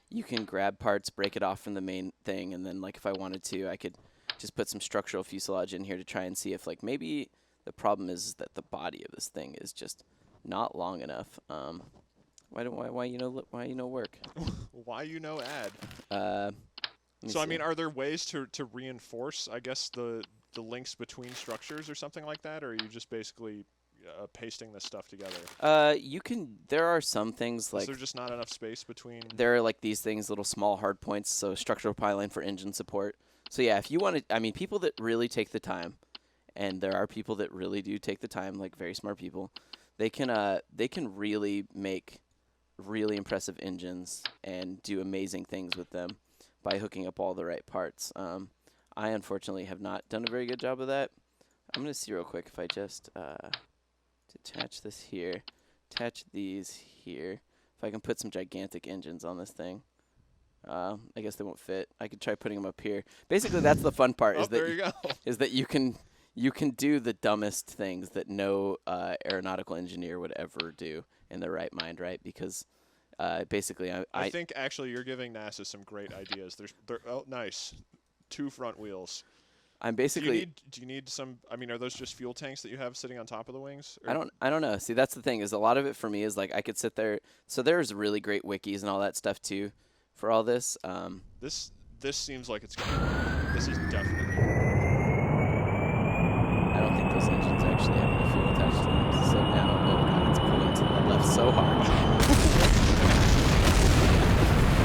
you can grab parts, break it off from the main thing, and then, like, if I wanted to, I could just put some structural fuselage in here to try and see if, like, maybe the problem is that the body of this thing is just not long enough. Why you know work? Why you know add? So I mean, are there ways to reinforce, I guess, the links between structures or something like that, or are you just basically pasting this stuff together? You can. There are some things like. Is there just not enough space between? There are like these things, little small hard points. So structural pipeline for engine support. So yeah, if you want to, I mean, people that really take the time, and there are people that really do take the time, like very smart people, they can really make really impressive engines and do amazing things with them by hooking up all the right parts. I unfortunately have not done a very good job of that. I'm going to see real quick if I just detach this here, attach these here. If I can put some gigantic engines on this thing. I guess they won't fit. I could try putting them up here. Basically, that's the fun part. Is that you can do the dumbest things that no aeronautical engineer would ever do in their right mind, right? Because basically, I think actually you're giving NASA some great ideas. Oh, nice. 2 front wheels. I'm basically. Do you need some? I mean, are those just fuel tanks that you have sitting on top of the wings? I don't know. See, that's the thing. Is a lot of it for me is like I could sit there. So there's really great wikis and all that stuff too, for all this. This seems like it's gonna work. This is definitely. I don't think those engines actually have any fuel attached to them. So now, oh god, it's pulling to the left so hard.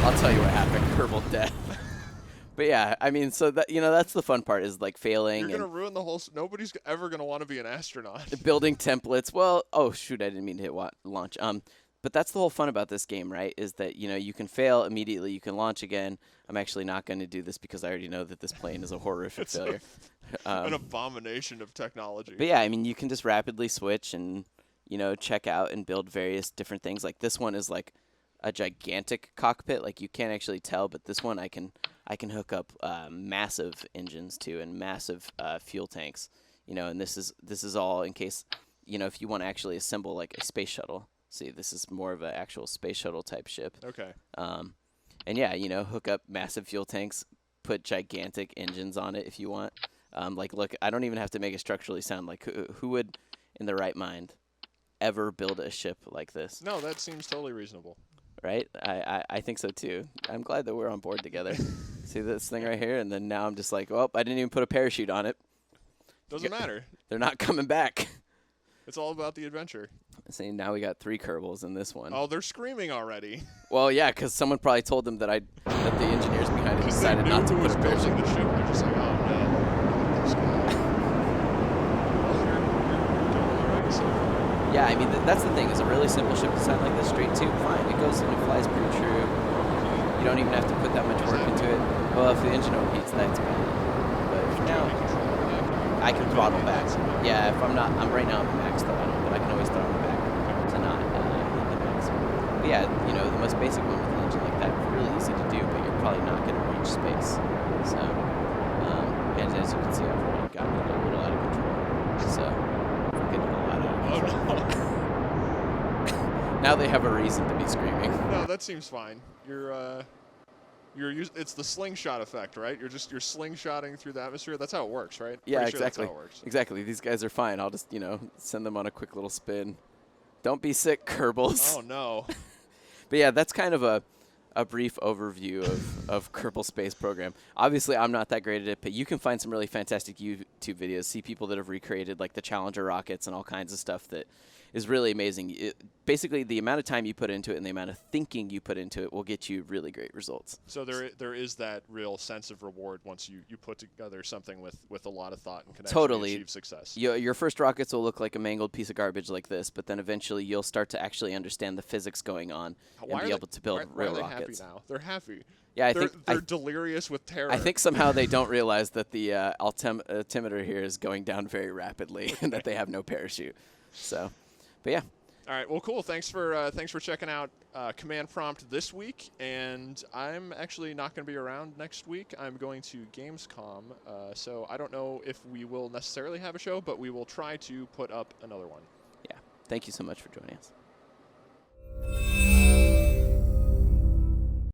I'll tell you what happened. Kerbal death. But yeah, I mean, so that that's the fun part is like failing. You're gonna ruin the whole. Nobody's ever gonna want to be an astronaut. Building templates. Well, oh shoot, I didn't mean to hit launch. But that's the whole fun about this game, right? Is that you can fail immediately, you can launch again. I'm actually not going to do this because I already know that this plane is a horrific failure. An abomination of technology. But yeah, I mean, you can just rapidly switch and check out and build various different things. Like this one is like a gigantic cockpit. Like you can't actually tell, but this one I can hook up massive engines to and massive fuel tanks. And this is all in case if you want to actually assemble like a space shuttle. See, this is more of an actual space shuttle type ship. Okay. And yeah, hook up massive fuel tanks, put gigantic engines on it if you want. Like, look, I don't even have to make it structurally sound. Like, who would, in their right mind, ever build a ship like this? No, that seems totally reasonable. Right? I think so too. I'm glad that we're on board together. See this thing right here? And then now I'm just like, well, I didn't even put a parachute on it. Doesn't matter. They're not coming back. It's all about the adventure. See, now we got 3 Kerbals in this one. Oh, they're screaming already. Well, yeah, because someone probably told them that the engineers behind it decided not to put a parachute. The ship. They're just like, oh no. This guy. Well, you're doing all right. So. Yeah, I mean that's the thing. Is a really simple ship design like this, straight tube, fine. It goes and it flies pretty true. You don't even have to put that much work into it. Well, if the engine overheats, that's bad. But for now, I can throttle back. Yeah, if I'm right now I'm max throttle, but I can always throttle back to not hit the max. But yeah, the most basic one with an engine like that is really easy to do, but you're probably not going to reach space. So, and as you can see, I've already gotten it a little out of control. So, we're getting a lot out of control. Now they have a reason to be screaming. No, that seems fine. It's the slingshot effect, right? You're slingshotting through the atmosphere. That's how it works, right? Yeah, Pretty sure exactly. That's how it works. Exactly. These guys are fine. I'll just, send them on a quick little spin. Don't be sick, Kerbals. Oh no. But yeah, that's kind of a brief overview of Kerbal Space Program. Obviously, I'm not that great at it, but you can find some really fantastic YouTube videos. See people that have recreated like the Challenger rockets and all kinds of stuff that is really amazing. Basically, the amount of time you put into it and the amount of thinking you put into it will get you really great results. So there is that real sense of reward once you put together something with a lot of thought and can actually achieve success. Your first rockets will look like a mangled piece of garbage like this, but then eventually you'll start to actually understand the physics going on and be able to build real rockets. Why are they happy now? They're happy. Yeah, I think think they're delirious with terror. I think somehow they don't realize that the altimeter here is going down very rapidly and that they have no parachute. So, but yeah. All right. Well, cool. Thanks for checking out Command Prompt this week. And I'm actually not going to be around next week. I'm going to Gamescom. So I don't know if we will necessarily have a show, but we will try to put up another one. Yeah. Thank you so much for joining us.